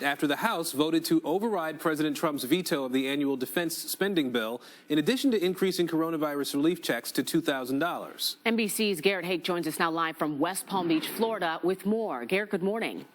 After the House voted to override President Trump's veto of the annual defense spending bill, in addition to increasing coronavirus relief checks to $2,000. NBC's Garrett Haake joins us now live from West Palm Beach, Florida, with more. Garrett, good morning.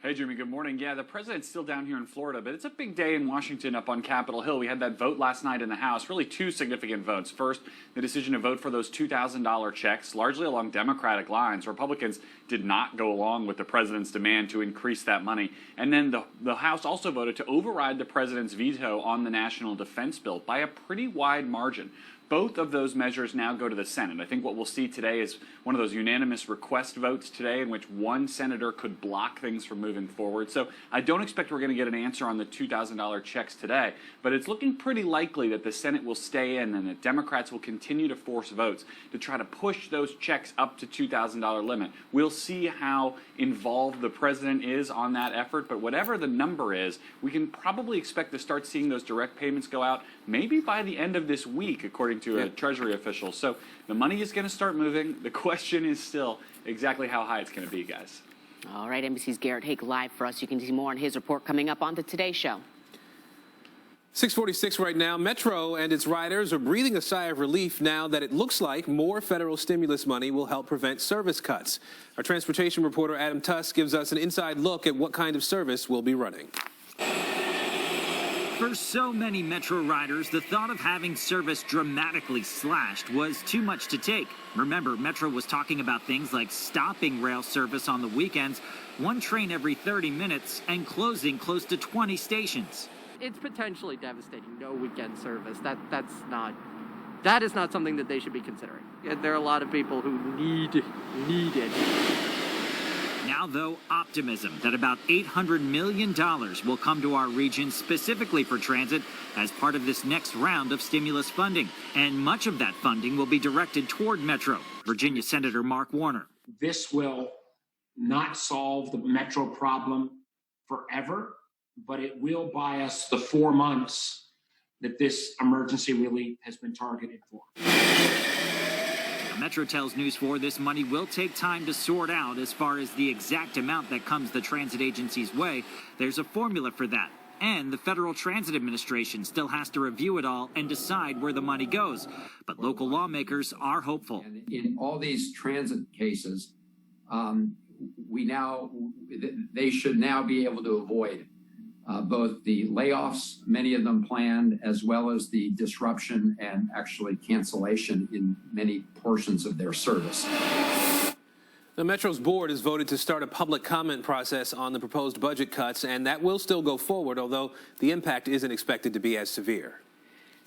Hey, Jimmy, good morning. Yeah, the president's still down here in Florida, but it's a big day in Washington up on Capitol Hill. We had that vote last night in the House, really two significant votes. First, the decision to vote for those $2,000 checks, largely along Democratic lines. Republicans did not go along with the president's demand to increase that money. And then the House also voted to override the president's veto on the national defense bill by a pretty wide margin. Both of those measures now go to the Senate. I think what we'll see today is one of those unanimous request votes today in which one senator could block things from moving forward. So I don't expect we're going to get an answer on the $2,000 checks today, but it's looking pretty likely that the Senate will stay in and that Democrats will continue to force votes to try to push those checks up to $2,000 limit. We'll see how involved the president is on that effort, but whatever the number is, we can probably expect to start seeing those direct payments go out maybe by the end of this week, according to a Treasury official. So the money is going to start moving. The question is still exactly how high it's going to be, guys. All right, NBC's Garrett Haake live for us. You can see more on his report coming up on the Today Show. 6:46 right now. Metro and its riders are breathing a sigh of relief now that it looks like more federal stimulus money will help prevent service cuts. Our transportation reporter Adam Tuss gives us an inside look at what kind of service will be running. For so many Metro riders, the thought of having service dramatically slashed was too much to take. Remember, Metro was talking about things like stopping rail service on the weekends, one train every 30 minutes, and closing close to 20 stations. It's potentially devastating, no weekend service. That is not something that they should be considering. There are a lot of people who need it. Now, though, optimism that about $800 million will come to our region specifically for transit as part of this next round of stimulus funding. And much of that funding will be directed toward Metro. Virginia Senator Mark Warner. This will not solve the Metro problem forever, but it will buy us the 4 months that this emergency relief has been targeted for. Metro tells News4 this money will take time to sort out as far as the exact amount that comes the transit agency's way. There's a formula for that. And the Federal Transit Administration still has to review it all and decide where the money goes. But local lawmakers are hopeful. In all these transit cases, they should now be able to avoid both the layoffs, many of them planned, as well as the disruption and actually cancellation in many portions of their service. The Metro's board has voted to start a public comment process on the proposed budget cuts, and that will still go forward, although the impact isn't expected to be as severe.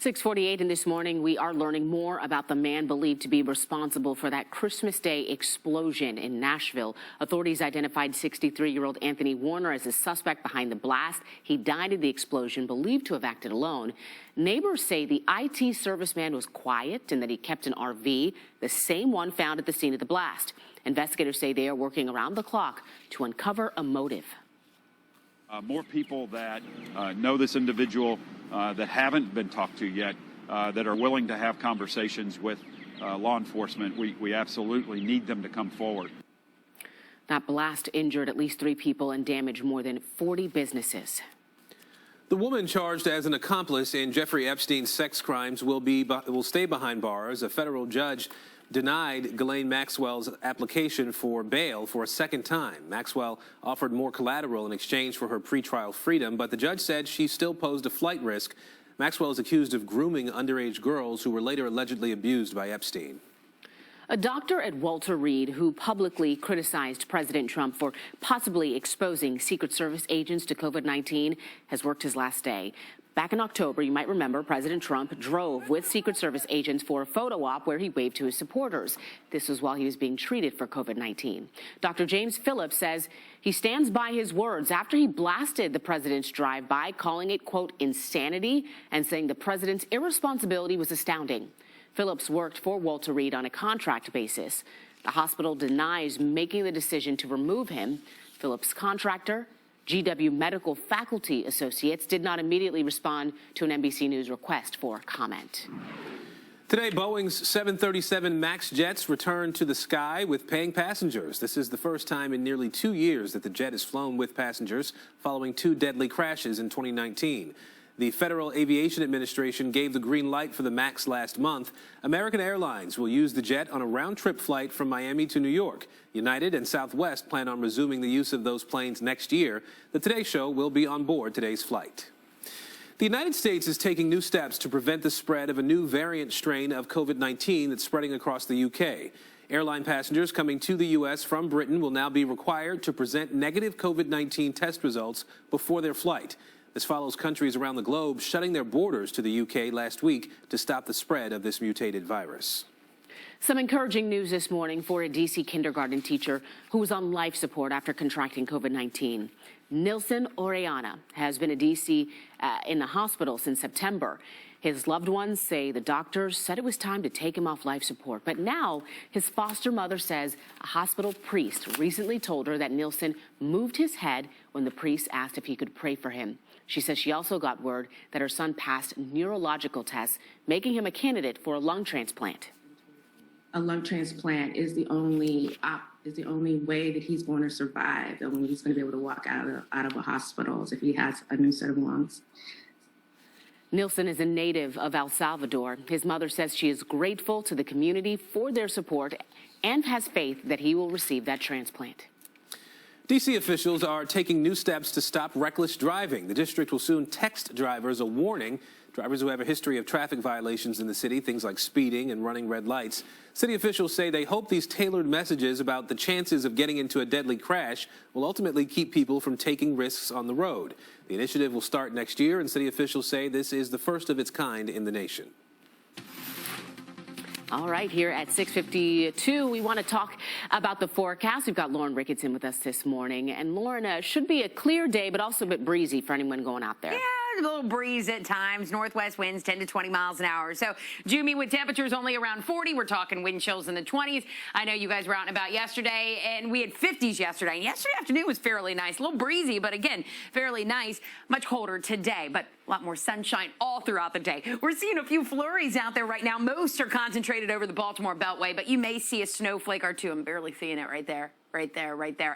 6:48, and this morning we are learning more about the man believed to be responsible for that Christmas Day explosion in Nashville. Authorities identified 63-year-old Anthony Warner as the suspect behind the blast. He died in the explosion, believed to have acted alone. Neighbors say the IT serviceman was quiet and that he kept an RV, the same one found at the scene of the blast. Investigators say they are working around the clock to uncover a motive. More people that know this individual that haven't been talked to yet, that are willing to have conversations with law enforcement. We absolutely need them to come forward. That blast injured at least 3 people and damaged more than 40 businesses. The woman charged as an accomplice in Jeffrey Epstein's sex crimes will stay behind bars. A federal judge denied Ghislaine Maxwell's application for bail for a second time. Maxwell offered more collateral in exchange for her pretrial freedom, but the judge said she still posed a flight risk. Maxwell is accused of grooming underage girls who were later allegedly abused by Epstein. A doctor at Walter Reed who publicly criticized President Trump for possibly exposing Secret Service agents to COVID-19 has worked his last day. Back in October, you might remember, President Trump drove with Secret Service agents for a photo op where he waved to his supporters. This was while he was being treated for COVID-19. Dr. James Phillips says he stands by his words after he blasted the president's drive-by, calling it, quote, insanity, and saying the president's irresponsibility was astounding. Phillips worked for Walter Reed on a contract basis. The hospital denies making the decision to remove him. Phillips' contractor, GW Medical Faculty Associates, did not immediately respond to an NBC News request for comment. Today, Boeing's 737 MAX jets return to the sky with paying passengers. This is the first time in nearly 2 years that the jet has flown with passengers following 2 deadly crashes in 2019. The Federal Aviation Administration gave the green light for the MAX last month. American Airlines will use the jet on a round-trip flight from Miami to New York. United and Southwest plan on resuming the use of those planes next year. The Today Show will be on board today's flight. The United States is taking new steps to prevent the spread of a new variant strain of COVID-19 that's spreading across the UK. Airline passengers coming to the U.S. from Britain will now be required to present negative COVID-19 test results before their flight. This follows countries around the globe shutting their borders to the UK last week to stop the spread of this mutated virus. Some encouraging news this morning for a D.C. kindergarten teacher who was on life support after contracting COVID-19. Nilson Oriana has been a D.C. In the hospital since September. His loved ones say the doctors said it was time to take him off life support. But now his foster mother says a hospital priest recently told her that Nilson moved his head when the priest asked if he could pray for him. She says she also got word that her son passed neurological tests, making him a candidate for a lung transplant. A lung transplant is the only way that he's going to survive, and when he's going to be able to walk out of a hospital if he has a new set of lungs. Nilson is a native of El Salvador. His mother says she is grateful to the community for their support and has faith that he will receive that transplant. D.C. officials are taking new steps to stop reckless driving. The district will soon text drivers a warning. Drivers who have a history of traffic violations in the city, things like speeding and running red lights. City officials say they hope these tailored messages about the chances of getting into a deadly crash will ultimately keep people from taking risks on the road. The initiative will start next year, and city officials say this is the first of its kind in the nation. All right, here at 6:52, we want to talk about the forecast. We've got Lauryn Ricketts in with us this morning. And Lauryn, should be a clear day, but also a bit breezy for anyone going out there. Yeah, a little breeze at times. Northwest winds 10 to 20 miles an hour. So, Jummy, with temperatures only around 40, we're talking wind chills in the 20s. I know you guys were out and about yesterday, and we had 50s yesterday. And yesterday afternoon was fairly nice. A little breezy, but again, fairly nice. Much colder today, but a lot more sunshine all throughout the day. We're seeing a few flurries out there right now. Most are concentrated over the Baltimore Beltway, but you may see a snowflake or two. I'm barely seeing it right there,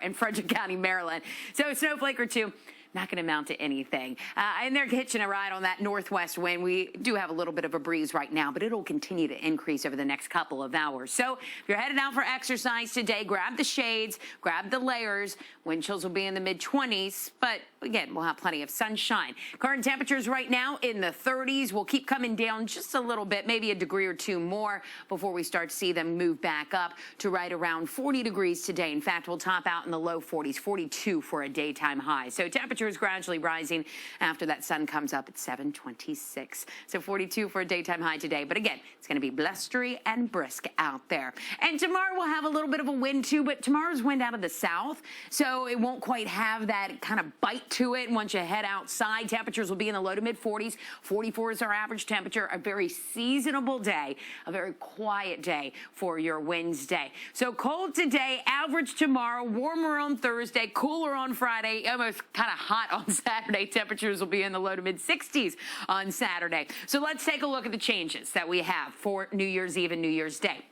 in Frederick County, Maryland. So a snowflake or two. Not going to amount to anything. And they're hitching a ride on that northwest wind. We do have a little bit of a breeze right now, but it'll continue to increase over the next couple of hours. So if you're headed out for exercise today, grab the shades, grab the layers. Wind chills will be in the mid-20s, but again, we'll have plenty of sunshine. Current temperatures right now in the 30s. Will keep coming down just a little bit, maybe a degree or two more before we start to see them move back up to right around 40 degrees today. In fact, we'll top out in the low 40s, 42 for a daytime high. So temperatures gradually rising after that sun comes up at 7:26. So 42 for a daytime high today. But again, it's going to be blustery and brisk out there. And tomorrow we'll have a little bit of a wind too, but tomorrow's wind out of the south, so it won't quite have that kind of bite to it once you head outside. Temperatures will be in the low to mid 40s. 44 is our average temperature. A very seasonable day, a very quiet day for your Wednesday. So cold today, average tomorrow, warmer on Thursday, cooler on Friday, almost kind of hot on Saturday. Temperatures will be in the low to mid 60s on Saturday. So let's take a look at the changes that we have for New Year's Eve and New Year's Day.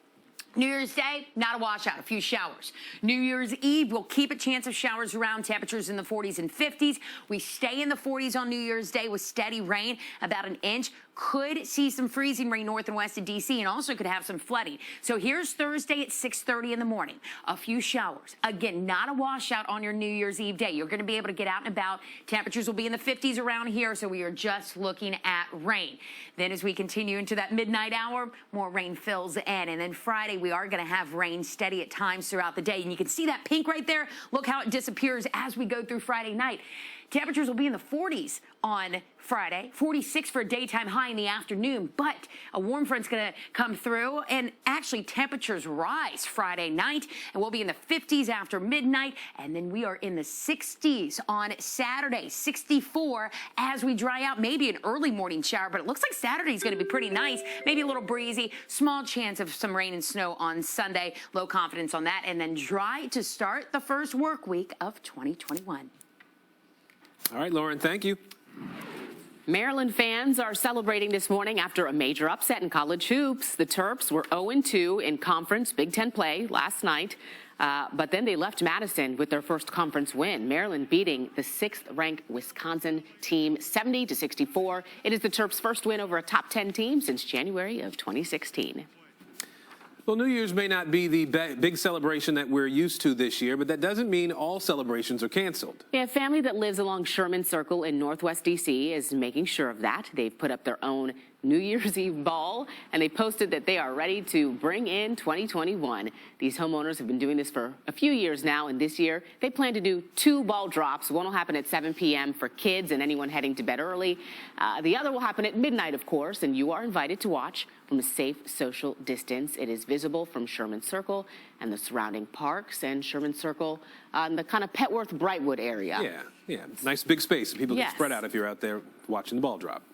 New Year's Day, not a washout, a few showers. New Year's Eve, we'll keep a chance of showers around, temperatures in the 40s and 50s. We stay in the 40s on New Year's Day with steady rain, about an inch. Could see some freezing rain north and west of D.C. and also could have some flooding. So here's Thursday at 6:30 in the morning. A few showers. Again, not a washout on your New Year's Eve day. You're going to be able to get out and about. Temperatures will be in the 50s around here, so we are just looking at rain. Then as we continue into that midnight hour, more rain fills in. And then Friday, we are going to have rain steady at times throughout the day. And you can see that pink right there. Look how it disappears as we go through Friday night. Temperatures will be in the 40s on Friday, 46 for a daytime high in the afternoon, but a warm front's going to come through, and actually temperatures rise Friday night, and we'll be in the 50s after midnight, and then we are in the 60s on Saturday, 64 as we dry out, maybe an early morning shower, but it looks like Saturday's going to be pretty nice, maybe a little breezy, small chance of some rain and snow on Sunday, low confidence on that, and then dry to start the first work week of 2021. All right, Lauryn, thank you. Maryland fans are celebrating this morning after a major upset in college hoops. The Terps were 0-2 in conference Big Ten play last night, but then they left Madison with their first conference win. Maryland beating the 6th-ranked Wisconsin team 70-64. It is the Terps' first win over a top 10 team since January of 2016. Well, New Year's may not be the big celebration that we're used to this year, but that doesn't mean all celebrations are canceled. Yeah, a family that lives along Sherman Circle in Northwest D.C. is making sure of that. They've put up their own New Year's Eve ball, and they posted that they are ready to bring in 2021. These homeowners have been doing this for a few years now, and this year they plan to do 2 ball drops. One will happen at 7 p.m. for kids and anyone heading to bed early. The other will happen at midnight, of course, and you are invited to watch from a safe social distance. It is visible from Sherman Circle and the surrounding parks and Sherman Circle the kind of Petworth-Brightwood area. Yeah. Nice big space. People can spread out if you're out there watching the ball drop.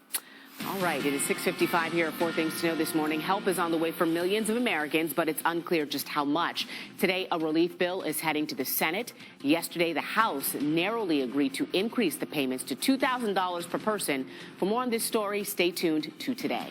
All right, it is 6:55 here. 4 things to know this morning. Help is on the way for millions of Americans, but it's unclear just how much. Today, a relief bill is heading to the Senate. Yesterday, the House narrowly agreed to increase the payments to $2,000 per person. For more on this story, stay tuned to Today.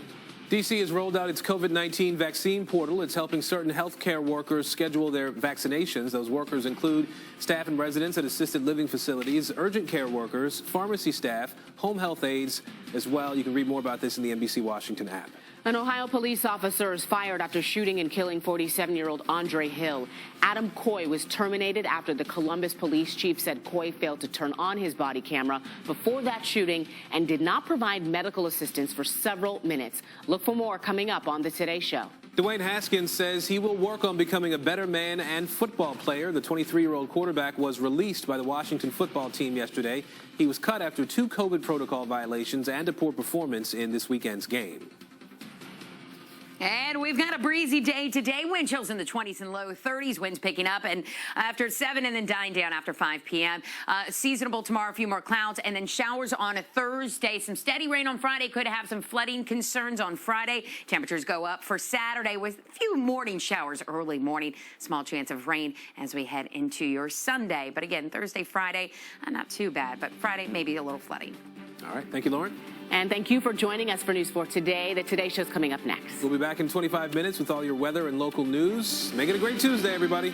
D.C. has rolled out its COVID-19 vaccine portal. It's helping certain healthcare workers schedule their vaccinations. Those workers include staff and residents at assisted living facilities, urgent care workers, pharmacy staff, home health aides as well. You can read more about this in the NBC Washington app. An Ohio police officer is fired after shooting and killing 47-year-old Andre Hill. Adam Coy was terminated after the Columbus police chief said Coy failed to turn on his body camera before that shooting and did not provide medical assistance for several minutes. Look for more coming up on the Today Show. Dwayne Haskins says he will work on becoming a better man and football player. The 23-year-old quarterback was released by the Washington football team yesterday. He was cut after 2 COVID protocol violations and a poor performance in this weekend's game. And we've got a breezy day today. Wind chills in the 20s and low 30s. Winds picking up and after 7 and then dying down after 5 p.m. Seasonable tomorrow, a few more clouds and then showers on a Thursday. Some steady rain on Friday. Could have some flooding concerns on Friday. Temperatures go up for Saturday with a few morning showers early morning. Small chance of rain as we head into your Sunday. But again, Thursday, Friday, not too bad. But Friday, maybe a little flooding. All right. Thank you, Lauren. And thank you for joining us for News 4 Today. The Today Show's coming up next. We'll be back in 25 minutes with all your weather and local news. Make it a great Tuesday, everybody.